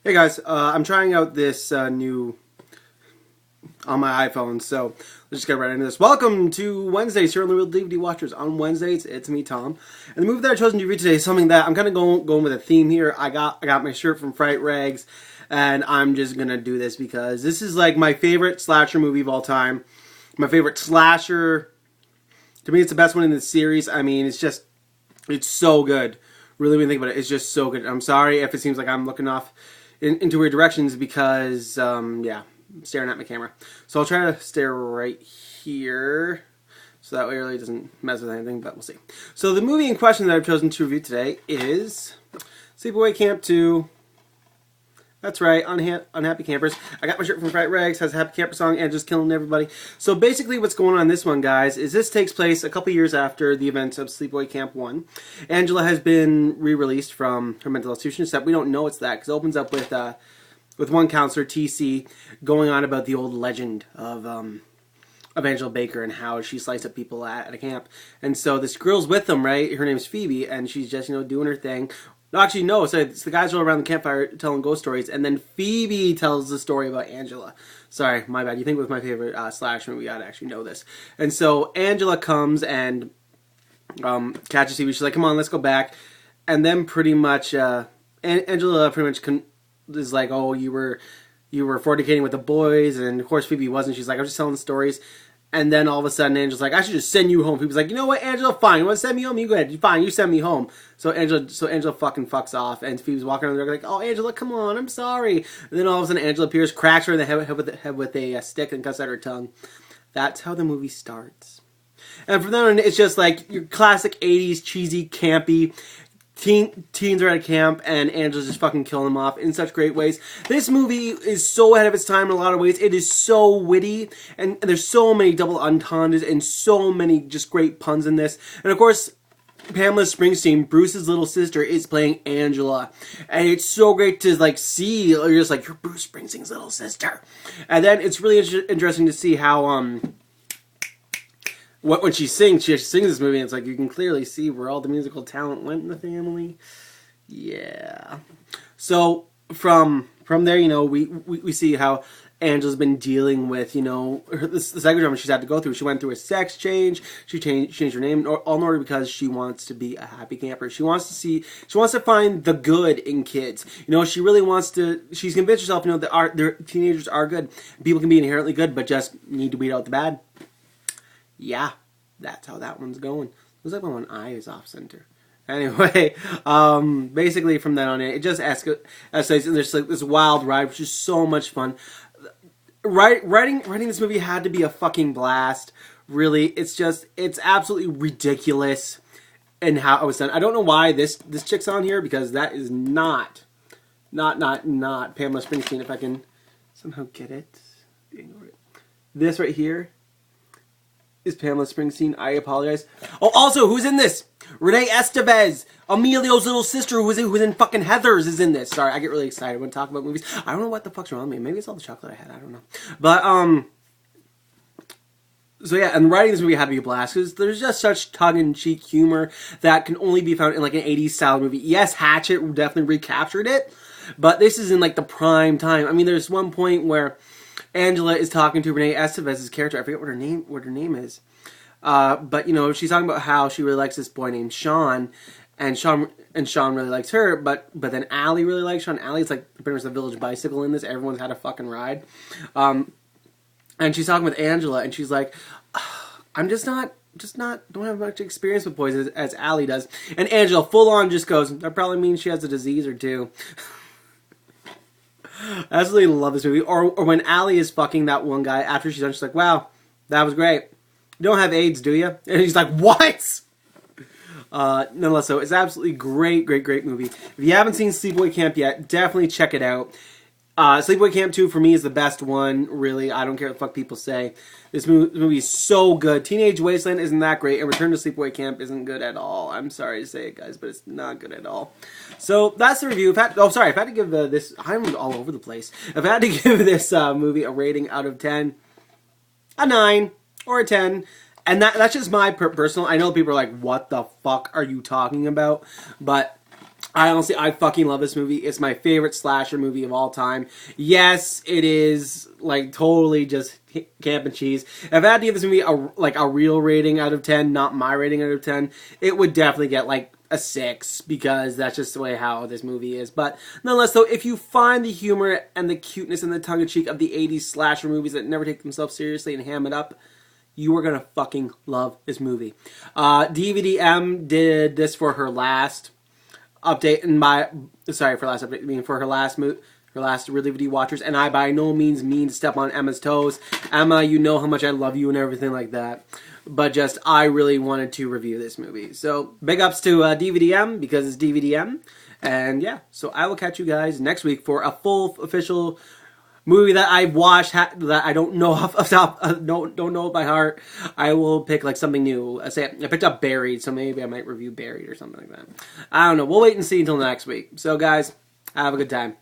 Hey guys, I'm trying out this new on my iPhone, so let's just get right into this. Welcome to Wednesdays here on theReelDVDWatchers. On Wednesdays, it's me, Tom, and the movie that I chosen to review today is something that I'm kind of going with a theme here. I got my shirt from Fright Rags, and I'm just gonna do this because this is like my favorite slasher movie of all time. My favorite slasher. To me, it's the best one in the series. I mean, it's so good. Really, when you think about it, it's just so good. I'm sorry if it seems like I'm looking off into weird directions because, yeah, I'm staring at my camera. So I'll try to stare right here so that way it really doesn't mess with anything, but we'll see. So the movie in question that I've chosen to review today is Sleepaway Camp 2. That's right, Unhappy Campers. I got my shirt from Fright Rags, has a Happy Camper song, and just killing everybody. So basically what's going on in this one, guys, is this takes place a couple years after the events of Sleepaway Camp 1. Angela has been re-released from her mental institution, except we don't know it's that, because it opens up with one counselor, TC, going on about the old legend of Angela Baker and how she sliced up people at a camp. And so this girl's with them, right? Her name's Phoebe, and she's just, doing her thing. No, actually, no. Sorry, it's the guys all around the campfire telling ghost stories, and then Phoebe tells the story about Angela. Sorry, my bad. You think with my favorite slash movie, I'd actually know this. And so Angela comes and catches Phoebe. She's like, "Come on, let's go back." And then pretty much, Angela pretty much is like, "Oh, you were fornicating with the boys," and of course Phoebe wasn't. She's like, "I was just telling stories." And then all of a sudden, Angela's like, "I should just send you home." Phoebe's like, "You know what, Angela? Fine. You want to send me home? You go ahead. Fine. You send me home." So Angela fucking fucks off, and Phoebe's walking around the door like, "Oh, Angela, come on. I'm sorry." And then all of a sudden, Angela appears, cracks her in the head with a stick, and cuts out her tongue. That's how the movie starts. And from then on, it's just like your classic '80s cheesy, campy. Teens are at a camp, and Angela's just fucking killing them off in such great ways. This movie is so ahead of its time in a lot of ways. It is so witty, and there's so many double entendres and so many just great puns in this. And of course, Pamela Springsteen, Bruce's little sister, is playing Angela, and it's so great to like see. You're just like, you're Bruce Springsteen's little sister, and then it's really interesting to see how when she sings this movie, and it's like you can clearly see where all the musical talent went in the family. Yeah. So from there, we see how Angela's been dealing with, the psychodrama she's had to go through. She went through a sex change. She changed her name all in order because she wants to be a happy camper. She wants to find the good in kids. She really wants to. She's convinced herself, that their teenagers are good. People can be inherently good, but just need to weed out the bad. Yeah, that's how that one's going. Looks like my one eye is off center. Anyway, basically from then on, it just escalates, and there's like this wild ride, which is so much fun. Writing this movie had to be a fucking blast. Really, it's absolutely ridiculous in how it was done. I don't know why this chick's on here because that is not Pamela Springsteen. If I can somehow get it, this right here is Pamela Springsteen. I apologize. Oh, also, who's in this? Renee Estevez, Emilio's little sister, who's in fucking Heathers, is in this. Sorry, I get really excited when I talk about movies. I don't know what the fuck's wrong with me. Maybe it's all the chocolate I had. I don't know. But so yeah, and writing this movie had to be a blast because there's just such tongue-in-cheek humor that can only be found in like an '80s style movie. Yes, Hatchet definitely recaptured it, but this is in like the prime time. I mean, there's one point where Angela is talking to Renee Estevez's character. I forget what her name is. But she's talking about how she really likes this boy named Sean, and Sean really likes her. But then Allie really likes Sean. Allie's like pretty much the village bicycle in this. Everyone's had a fucking ride. And she's talking with Angela, and she's like, "I'm don't have much experience with boys as Allie does." And Angela full on just goes, "That probably means she has a disease or two." I absolutely love this movie. Or when Allie is fucking that one guy after she's done, she's like, "Wow, that was great. You don't have AIDS, do you?" And he's like, "What?" Nonetheless, so it's absolutely great movie. If you haven't seen Sleepaway Camp yet, definitely check it out. Sleepaway Camp 2 for me is the best one, really. I don't care what the fuck people say. This movie is so good. Teenage Wasteland isn't that great, and Return to Sleepaway Camp isn't good at all. I'm sorry to say it, guys, but it's not good at all. So that's the review. If I had to give this, I'm all over the place. If I had to give this movie a rating out of 10, a 9 or a 10, and that's just my personal. I know people are like, "What the fuck are you talking about?" But I fucking love this movie. It's my favorite slasher movie of all time. Yes, it is like totally just camp and cheese. If I had to give this movie a real rating out of 10, not my rating out of 10, it would definitely get like a 6 because that's just the way how this movie is. But nonetheless, though, if you find the humor and the cuteness and the tongue-in-cheek of the 80s slasher movies that never take themselves seriously and ham it up, you are gonna fucking love this movie. DVDM did this for her last update and for her last ReelDVDWatchers, and I by no means mean to step on Emma's toes. Emma, you know how much I love you and everything like that, but just I really wanted to review this movie. So big ups to DVDM because it's DVDM, and yeah. So I will catch you guys next week for a full official movie that I've watched that I don't know off the top, don't know it by heart. I will pick like something new. I picked up Buried, so maybe I might review Buried or something like that. I don't know. We'll wait and see until next week. So guys, have a good time.